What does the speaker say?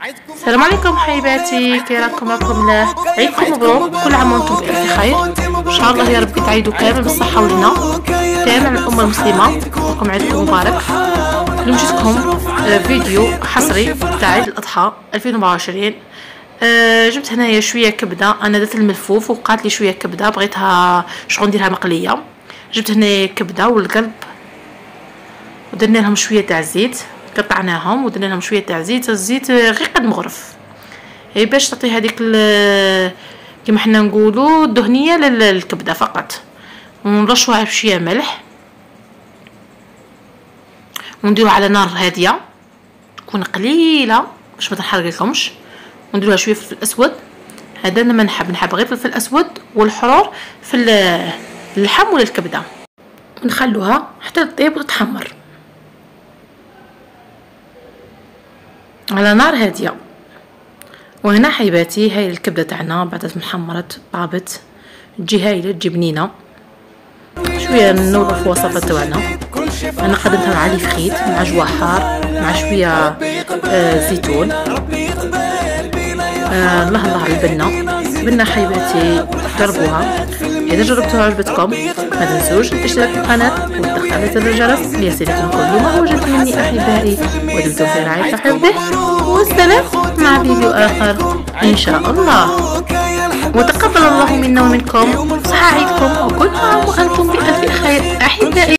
السلام عليكم حبيباتي، كي راكم؟ راكم الله، عيدكم مبروك، كل عام وانتم بألف خير. ان شاء الله يا ربي تعيدوا كامل بالصحة والهنا، كامل الأمة المسلمة. لكم عيدكم مبارك. اليوم جيتكم فيديو حصري تاع عيد الأضحى 2024. جبت هنايا شوية كبدة، أنا درت الملفوف وبقات لي شوية كبدة بغيتها شغل نديرها مقلية. جبت هنايا كبدة والقلب ودرنا لهم شوية تاع الزيت، قطعناهم ودرنا لهم شويه تاع زيت، الزيت غير قد مغرف هي باش تعطي هذيك كيما حنا نقولوا الدهنيه للكبده فقط. ونرشوها بشويه ملح ونديروها على نار هاديه تكون قليله باش ما تنحرقلكمش. ونديروها شويه فلفل اسود، هذا انا ما نحب غير فلفل اسود والحرور في اللحم ولا الكبده، ونخلوها حتى تطيب وتتحمر على نار هاديه. وهنا حبيباتي هاي الكبده تاعنا بعد ما حمرت طابت، تجي هايله، تجي بنينه. شويه نوظف الوصفه تاعنا. انا قدمتها مع لي فخيت مع جوا حار مع شويه زيتون. الله الله على البنه حبيباتي، جربوها. اذا جربتوها عجبتكم ما تنسوش الاشتراك في القناه والضغط على زر الجرس ليصلكم كل ما وجدت مني احبائي. ودمتم في رعايه حفظه، والسلام مع فيديو اخر ان شاء الله. وتقبل الله منا ومنكم. صحة عيدكم وكل عام وانتم بألف خير احبائي.